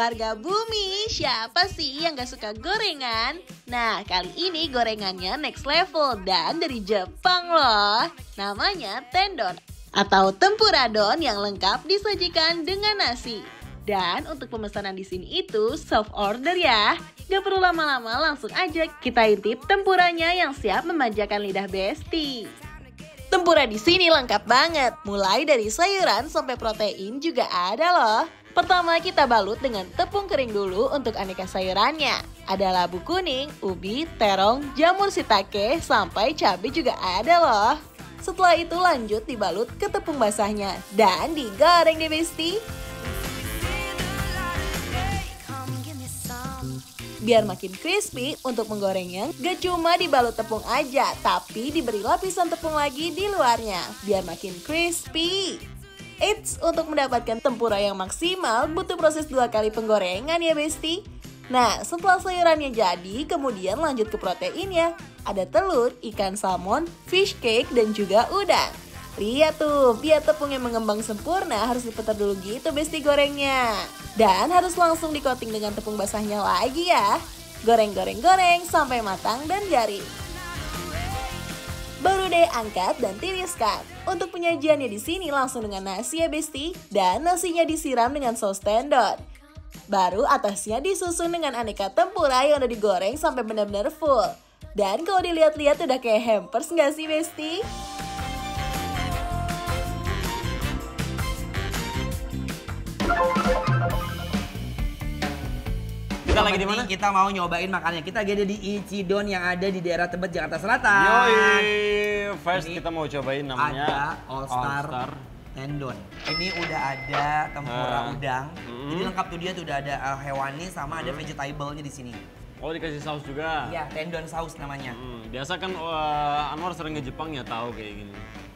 warga bumi, siapa sih yang gak suka gorengan? Nah, kali ini gorengannya next level dan dari Jepang loh. Namanya tendon atau tempura don yang lengkap disajikan dengan nasi. Dan untuk pemesanan di sini itu soft order ya. Gak perlu lama-lama, langsung aja kita intip tempuranya yang siap memanjakan lidah Besti. Tempura di sini lengkap banget, mulai dari sayuran sampai protein juga ada loh. Pertama kita balut dengan tepung kering dulu untuk aneka sayurannya. Ada labu kuning, ubi, terong, jamur shiitake, sampai cabai juga ada loh. Setelah itu lanjut dibalut ke tepung basahnya dan digoreng deh Besti. Biar makin crispy, untuk menggorengnya gak cuma dibalut tepung aja, tapi diberi lapisan tepung lagi di luarnya, biar makin crispy. Eits, untuk mendapatkan tempura yang maksimal, butuh proses 2 kali penggorengan ya Besti. Nah, setelah sayurannya jadi, kemudian lanjut ke proteinnya. Ada telur, ikan salmon, fish cake, dan juga udang. Lihat tuh, biar tepungnya mengembang sempurna harus diputar dulu gitu Besti gorengnya. Dan harus langsung di-coating dengan tepung basahnya lagi ya. Goreng-goreng-goreng sampai matang dan garing. Baru deh angkat dan tiriskan. Untuk penyajiannya di sini langsung dengan nasi ya Besti. Dan nasinya disiram dengan saus tendon. Baru atasnya disusun dengan aneka tempura yang udah digoreng sampai benar-benar full. Dan kalau dilihat-lihat udah kayak hampers nggak sih Besti? Kita lagi di mana? Kita mau nyobain makannya. Kita lagi ada di Ichidon yang ada di daerah Tebet, Jakarta Selatan. Yoi, first Ini kita mau cobain namanya ada All Star Tendon. Ini udah ada tempura udang. Jadi lengkap tuh, dia tuh udah ada hewani sama ada vegetable-nya di sini. Oh, dikasih saus juga? Iya, tendon saus namanya. Biasa kan Anwar sering ke Jepang ya tahu kayak gini.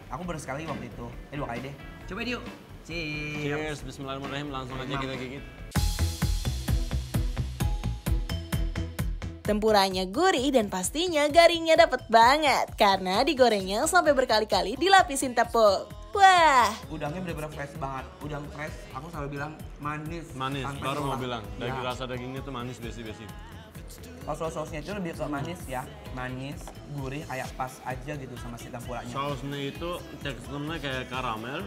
Aku baru sekali waktu itu. 2 kali deh. Coba yuk. Cheers, bismillahirrahmanirrahim. Langsung aja kita gigit. Tempuranya gurih dan pastinya garingnya dapet banget karena digorengnya sampai berkali-kali dilapisin tepung. Wah, Udangnya bener-bener fresh banget. Udang fresh, aku selalu bilang manis. Manis, tanpa baru mau tulang. bilang. Daging rasa dagingnya tuh manis besi-besi. Kalau sausnya itu lebih ke manis ya. Manis, gurih, kayak pas aja gitu sama si tempuranya. Sausnya itu teksturnya kayak karamel.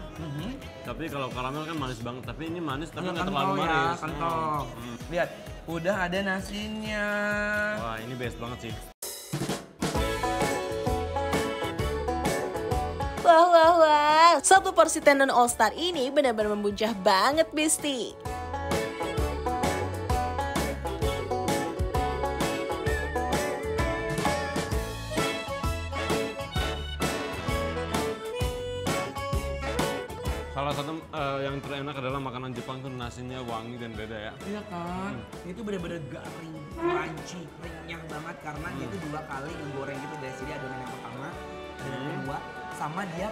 Tapi kalau karamel kan manis banget. Tapi ini manis tapi nggak terlalu manis. Ya, kental. Lihat, udah ada nasinya. Wah, ini best banget sih. wah, wah, wah. Satu porsi tendon All Star ini benar-benar membuncah banget Besti. Salah satu yang terenak adalah makanan Jepang tuh nasinya wangi dan beda ya. Iya kan, itu bener-bener garing, crunchy, renyah banget karena dia itu 2 kali ngegoreng gitu guys. Jadi adonan yang pertama, adonan kedua, sama dia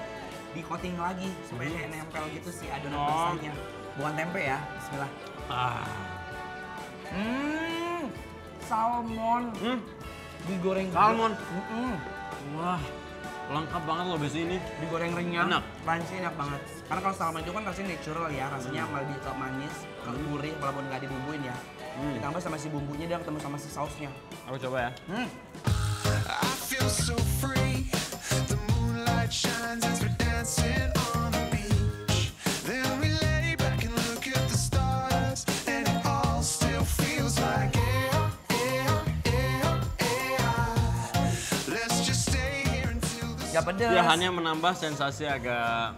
di coating lagi supaya kayak nempel gitu si adonan basahnya. Bukan tempe ya, bismillah. Salmon. Digoreng. Salmon. Wah, Lengkap banget loh besi ini. digoreng renyah, Enak. crunchy enak banget. Karena kalau salmon itu kan rasanya natural ya, rasanya lebih ke manis, ke gurih walaupun nggak dibumbuin ya. Ditambah sama si bumbunya dia ketemu sama si sausnya. Aku coba ya. I feel so free. The moonlight shines as we're dancing on the beach. Then we lay back and look at the stars, and it all still feels like air, air, air, air. Let's just stay here until the Gak pedes. Dia hanya menambah sensasi agak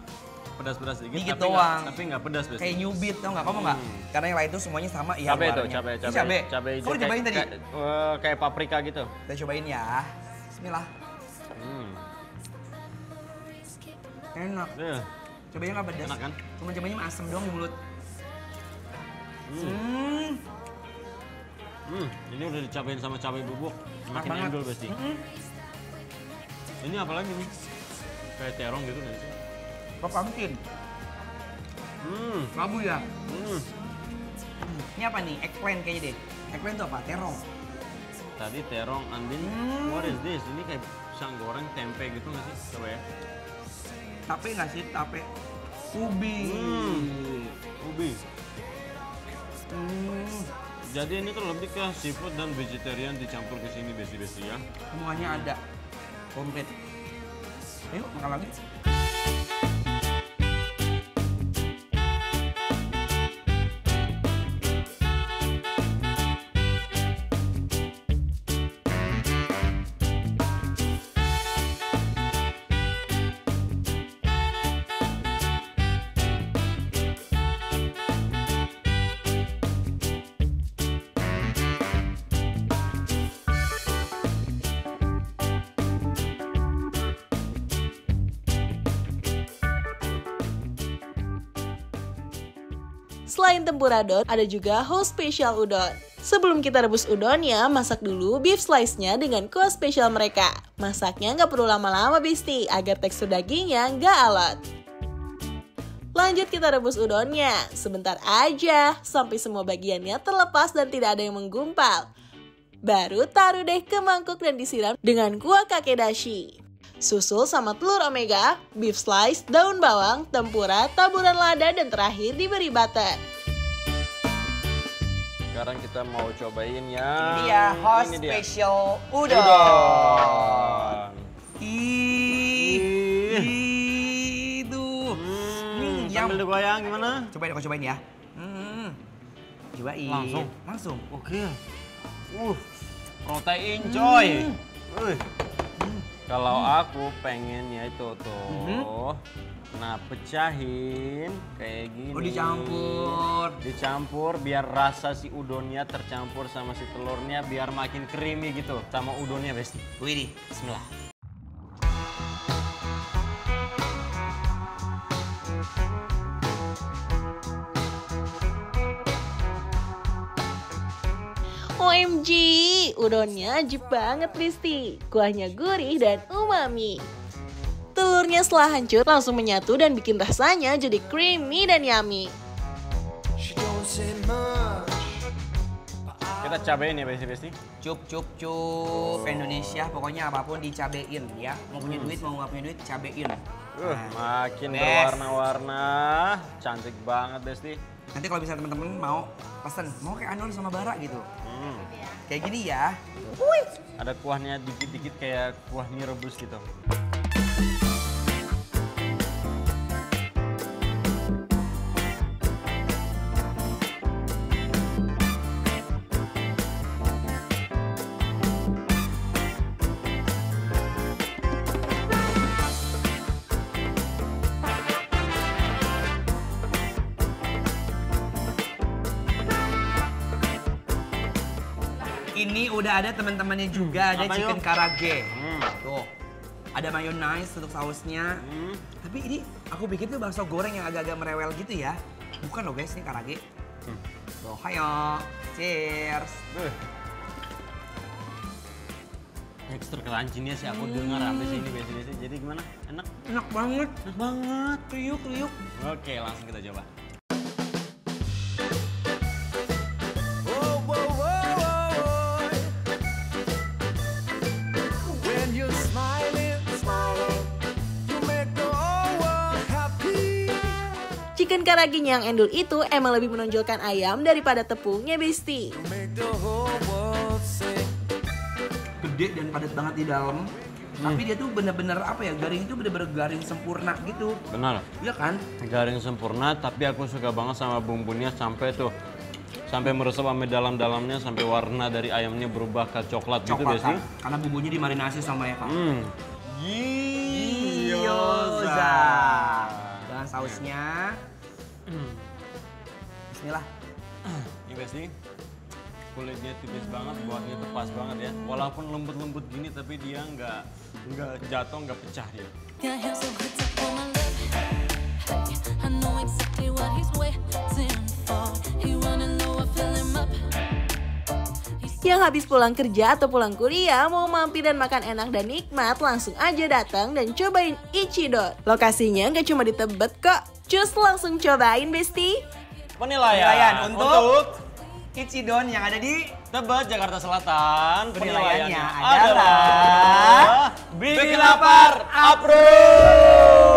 pedas-pedas Dikit tapi doang. tapi nggak pedas besi. Kayak nyubit tau nggak? Kamu nggak? Karena yang lain itu semuanya sama ya. Cabai tuh, warnanya. cabai, Ini cabai, cabai. cabai Kamu udah cobain tadi? kayak paprika gitu. Kita cobain ya. Bismillah. Enak. Yeah. Cabainya nggak pedas. Enak kan? Cuma cabainya asem doang di mulut. Ini udah dicabain sama cabai bubuk, makin banget. endul besi. Ini apa lagi nih? Kayak terong gitu nggak sih? Kok pumpkin? Labu ya? Ini apa nih? Eggplant kayaknya deh. Eggplant itu apa? Terong. Tadi terong, andin. What is this? Ini kayak pisang goreng tempe gitu nggak sih? Coba ya. Tape nggak sih? Tape. Ubi. Ubi. Jadi ini tuh lebih ke seafood dan vegetarian dicampur ke sini besti-besti ya. Semuanya ada. Komplit. Ayo makan lagi. Selain tempura don, ada juga whole special udon. Sebelum kita rebus udonnya, masak dulu beef slice-nya dengan kuah spesial mereka. Masaknya nggak perlu lama-lama besti, agar tekstur dagingnya nggak alot. Lanjut kita rebus udonnya, sebentar aja, sampai semua bagiannya terlepas dan tidak ada yang menggumpal. Baru taruh deh ke mangkuk dan disiram dengan kuah kakedashi. Susul sama telur omega, beef slice, daun bawang, tempura, taburan lada, dan terakhir diberi butter. Sekarang kita mau cobain ya. Ini dia hot Ini dia. special udon. Udon. Itu. Sambil digoyang gimana? Cobain, aku cobain ya. Cobain. Langsung? Langsung. Oke. Protein coy. Kalau aku pengennya itu tuh, nah pecahin kayak gini. Oh dicampur. Dicampur biar rasa si udonnya tercampur sama si telurnya biar makin creamy gitu sama udonnya besti. Wih, Bismillah. OMG, udonnya ajib banget Risti. Kuahnya gurih dan umami. Telurnya setelah hancur langsung menyatu dan bikin rasanya jadi creamy dan yummy. She don't say much. Kita cabain ya besti-besti. cup Indonesia, pokoknya apapun dicabein ya. Mau punya duit, mau nggak punya duit, cabein. Makin Best. berwarna-warna, cantik banget besti. Nanti kalau bisa teman-teman mau pesen, mau kayak Anul sama Bara gitu. Kayak gini ya. Ada kuahnya dikit-dikit kayak kuah mie rebus gitu. Ini udah ada teman-temannya juga, ada Apa chicken yuk? karage. Tuh, ada mayonnaise untuk sausnya. Tapi ini aku bikin tuh bakso goreng yang agak-agak merewel gitu ya. Bukan loh guys, ini karage. Tuh, hayo, cheers. Tekstur crunchy-nya sih aku dengar sampai sini besti-besti. Jadi gimana? Enak? Enak banget. Enak banget. Kriuk. Oke, langsung kita coba. Whoa, whoa, whoa, whoa. When you're smiling, you make the whole world happy. Chicken karaginya yang endul itu emang lebih menonjolkan ayam daripada tepungnya besti. Make the whole world sing. Gede dan padat banget di dalam. Tapi dia tuh bener-bener apa ya, garing itu bener-bener garing sempurna gitu. Benar. Iya kan? Garing sempurna, tapi aku suka banget sama bumbunya sampai meresap sampai dalam-dalamnya sampai warna dari ayamnya berubah ke coklat gitu Coklat besti. kan? Karena bumbunya dimarinasi sama ya Kak. Gyoza. Dengan sausnya. Bismillah. Ini besti. Kulitnya tipis banget, buatnya tuh pas banget ya. Walaupun lembut-lembut gini, tapi dia nggak jatuh, nggak pecah dia. Got him so hooked up on my love. Hey, I know exactly what he's waiting for. He running low, I fill him up. Yang habis pulang kerja atau pulang kuliah mau mampir dan makan enak dan nikmat, langsung aja datang dan cobain Ichidon. Lokasinya nggak cuma di Tebet kok, just langsung cobain besti. Penilaian untuk Ichidon yang ada di Tebet, Jakarta Selatan. Penilaiannya adalah Bikin Lapar Approve.